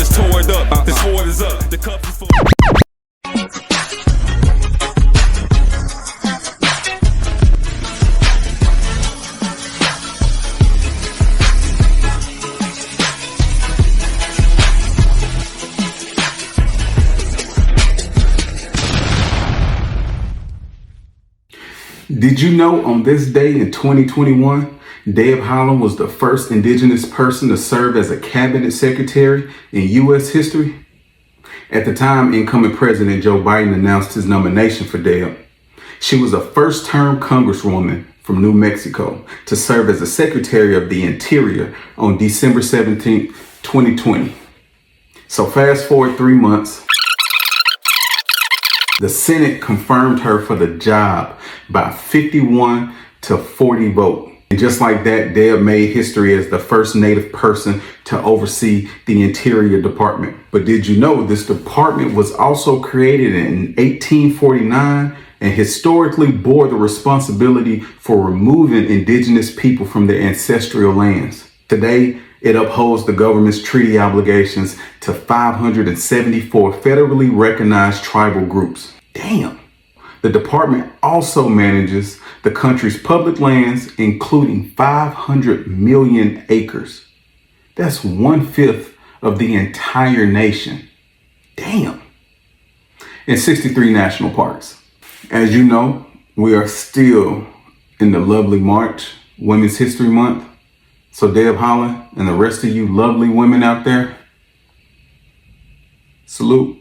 just tore it up. This fort is up. The cup is full. Did you know on this day in 2021, Deb Haaland was the first Indigenous person to serve as a cabinet secretary in U.S. history? At the time, incoming President Joe Biden announced his nomination for Deb. She was a first-term Congresswoman from New Mexico to serve as the Secretary of the Interior on December 17, 2020. So fast forward 3 months. The Senate confirmed her for the job by 51 to 40 vote. And just like that, Deb made history as the first Native person to oversee the Interior Department. But did you know this department was also created in 1849 and historically bore the responsibility for removing Indigenous people from their ancestral lands? Today, it upholds the government's treaty obligations to 574 federally recognized tribal groups. Damn. The department also manages the country's public lands, including 500 million acres. That's 1/5 of the entire nation. Damn. And 63 national parks. As you know, we are still in the lovely March, Women's History Month. So Deb Haaland and the rest of you lovely women out there, salute.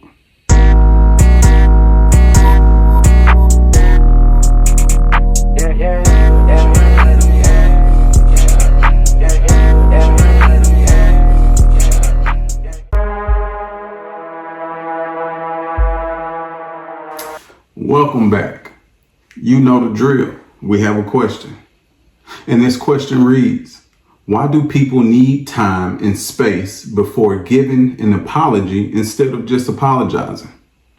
Welcome back. You know the drill. We have a question. And this question reads, why do people need time and space before giving an apology instead of just apologizing?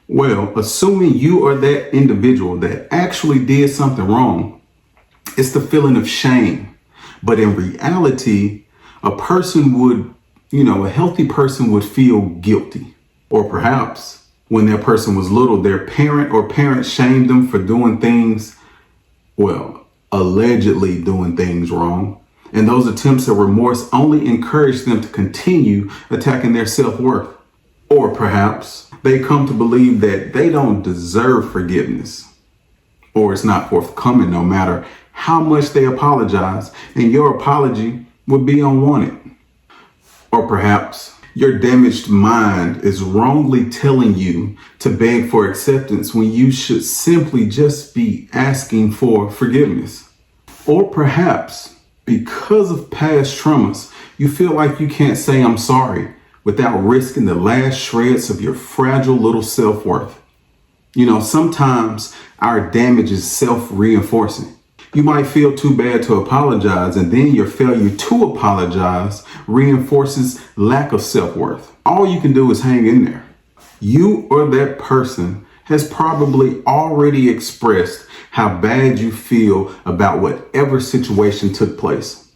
Well, assuming you are that individual that actually did something wrong, it's the feeling of shame. But in reality, a person would, a healthy person would feel guilty. Or perhaps when that person was little, their parent or parents shamed them for doing things, allegedly doing things wrong. And those attempts at remorse only encourage them to continue attacking their self-worth. Or perhaps they come to believe that they don't deserve forgiveness, or it's not forthcoming no matter how much they apologize, and your apology would be unwanted. Or perhaps your damaged mind is wrongly telling you to beg for acceptance when you should simply just be asking for forgiveness. Or perhaps because of past traumas, you feel like you can't say I'm sorry without risking the last shreds of your fragile little self-worth. Sometimes our damage is self-reinforcing. You might feel too bad to apologize, and then your failure to apologize reinforces lack of self-worth. All you can do is hang in there. You or that person has probably already expressed how bad you feel about whatever situation took place.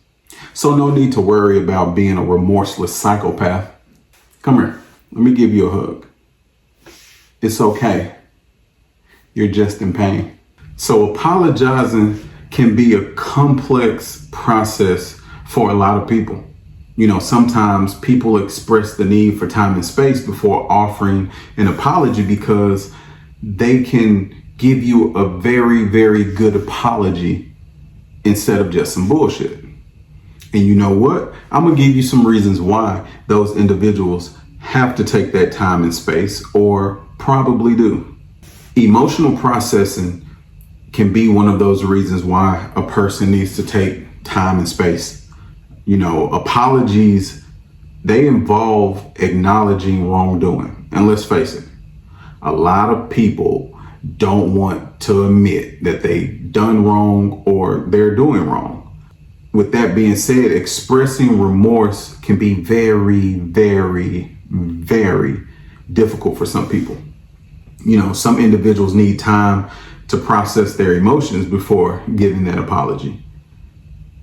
So no need to worry about being a remorseless psychopath. Come here, let me give you a hug. It's okay. You're just in pain. So apologizing can be a complex process for a lot of people. Sometimes people express the need for time and space before offering an apology because they can give you a very, very good apology instead of just some bullshit. And you know what? I'm gonna give you some reasons why those individuals have to take that time and space, or probably do. Emotional processing can be one of those reasons why a person needs to take time and space. Apologies, they involve acknowledging wrongdoing. And let's face it, a lot of people don't want to admit that they've done wrong or they're doing wrong. With that being said, expressing remorse can be very, very, very difficult for some people. Some individuals need time to process their emotions before giving that apology.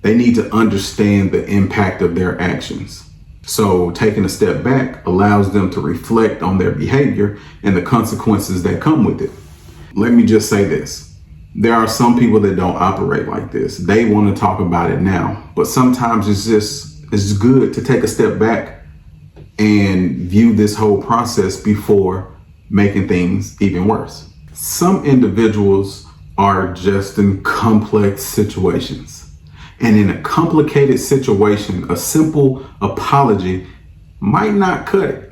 They need to understand the impact of their actions. So taking a step back allows them to reflect on their behavior and the consequences that come with it. Let me just say this. There are some people that don't operate like this. They want to talk about it now, but sometimes it's good to take a step back and view this whole process before making things even worse. Some individuals are just in complex situations. And in a complicated situation, a simple apology might not cut it.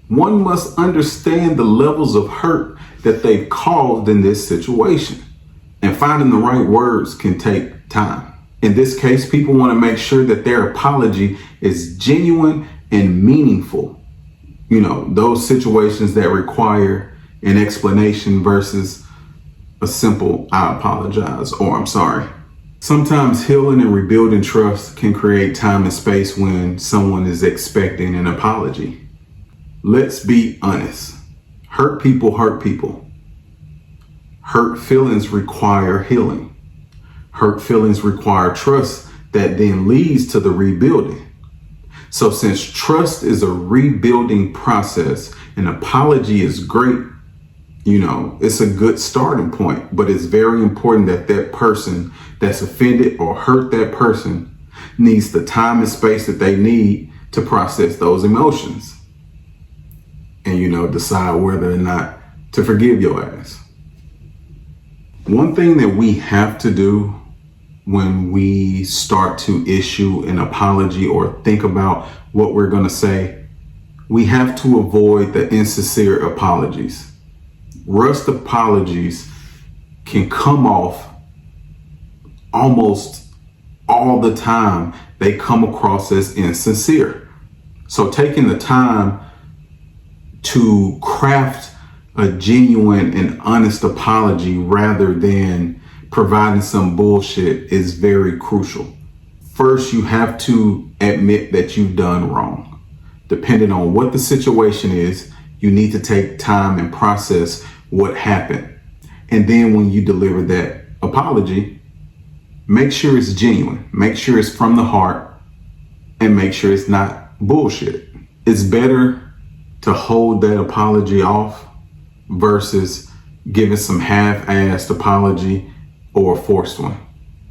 One must understand the levels of hurt that they've caused in this situation. And finding the right words can take time. In this case, people want to make sure that their apology is genuine and meaningful. You know, those situations that require an explanation versus a simple "I apologize" or "I'm sorry." Sometimes healing and rebuilding trust can create time and space when someone is expecting an apology. Let's be honest. Hurt people hurt people. Hurt feelings require healing. Hurt feelings require trust that then leads to the rebuilding. So since trust is a rebuilding process, an apology is great. You know, it's a good starting point, but it's very important that that person that's offended or hurt that person needs the time and space that they need to process those emotions and, you know, decide whether or not to forgive your ass. One thing that we have to do when we start to issue an apology or think about what we're going to say, we have to avoid the insincere apologies. Rushed apologies can come off almost all the time. They come across as insincere. So taking the time to craft a genuine and honest apology rather than providing some bullshit is very crucial. First, you have to admit that you've done wrong. Depending on what the situation is, you need to take time and process what happened. And then when you deliver that apology, make sure it's genuine, make sure it's from the heart, and make sure it's not bullshit. It's better to hold that apology off versus giving some half-assed apology or a forced one.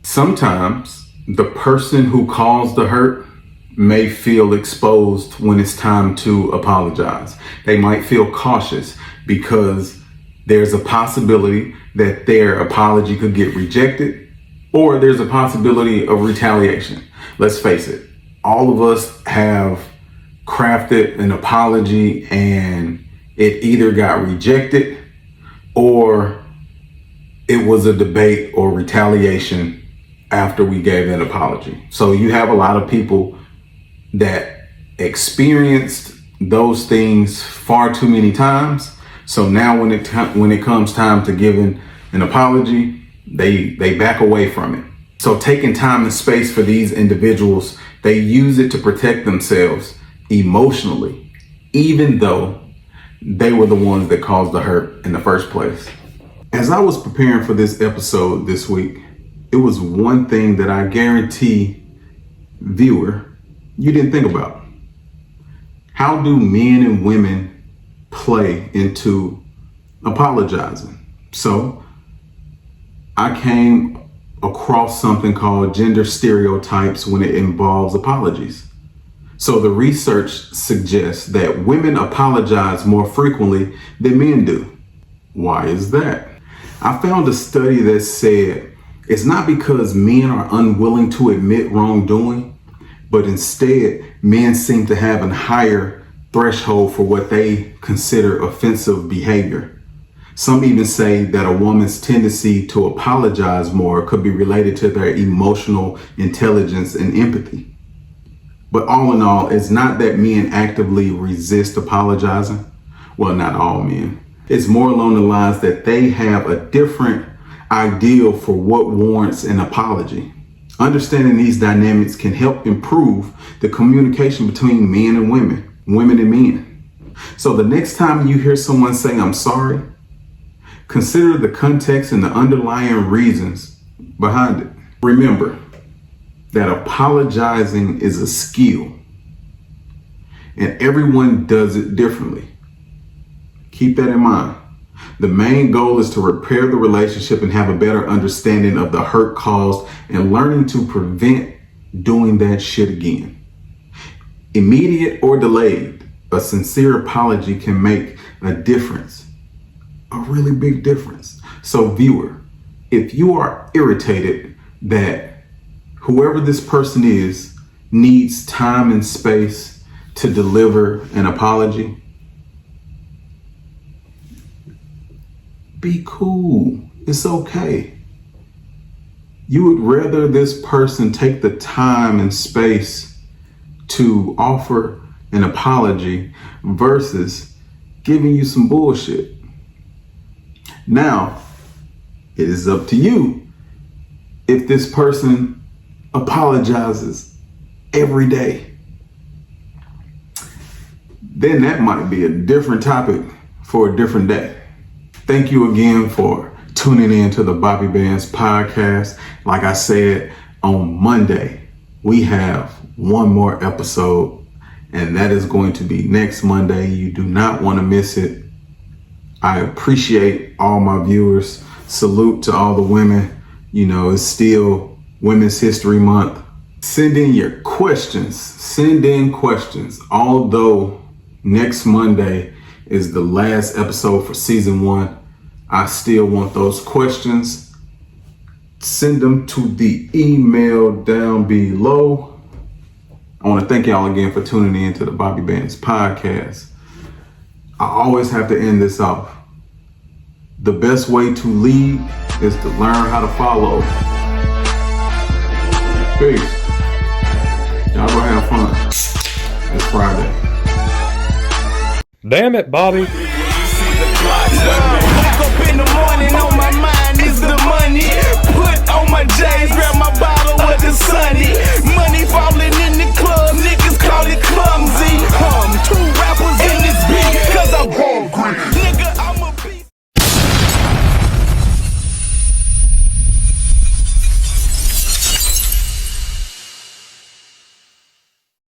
Sometimes the person who caused the hurt may feel exposed when it's time to apologize. They might feel cautious because there's a possibility that their apology could get rejected, or there's a possibility of retaliation. Let's face it, all of us have crafted an apology and it either got rejected or it was a debate or retaliation after we gave that apology. So you have a lot of people that experienced those things far too many times. So now when it comes time to giving an apology, they back away from it. So taking time and space for these individuals, they use it to protect themselves emotionally, even though they were the ones that caused the hurt in the first place. As I was preparing for this episode this week, it was one thing that I guarantee, viewer, you didn't think about. How do men and women play into apologizing? So I came across something called gender stereotypes when it involves apologies. So the research suggests that women apologize more frequently than men do. Why is that? I found a study that said it's not because men are unwilling to admit wrongdoing, but instead men seem to have a higher threshold for what they consider offensive behavior. Some even say that a woman's tendency to apologize more could be related to their emotional intelligence and empathy. But all in all, it's not that men actively resist apologizing. Well, not all men. It's more along the lines that they have a different ideal for what warrants an apology. Understanding these dynamics can help improve the communication between men and women, women and men. So the next time you hear someone saying, "I'm sorry," consider the context and the underlying reasons behind it. Remember that apologizing is a skill. and everyone does it differently. Keep that in mind. The main goal is to repair the relationship and have a better understanding of the hurt caused and learning to prevent doing that shit again. Immediate or delayed, a sincere apology can make a difference, a really big difference. So viewer, if you are irritated that whoever this person is needs time and space to deliver an apology, be cool. It's okay. You would rather this person take the time and space to offer an apology versus giving you some bullshit. Now, it is up to you. If this person apologizes every day, then that might be a different topic for a different day. Thank you again for tuning in to the Bobby Bands podcast. Like I said, on Monday, we have one more episode, and that is going to be next Monday. You do not want to miss it. I appreciate all my viewers. Salute to all the women. You know, it's still Women's History Month. Send in your questions. Send in questions. Although next Monday is the last episode for season 1, I still want those questions. Send them to the email down below. I want to thank y'all again for tuning in to the Bobby Bands podcast. I always have to end this off. The best way to lead is to learn how to follow. Peace. Y'all go have fun. It's Friday. Damn it, Bobby. Wake up in the morning, on my mind is the money. Put on my J's, grab my bottle with the sunny. Money falling in the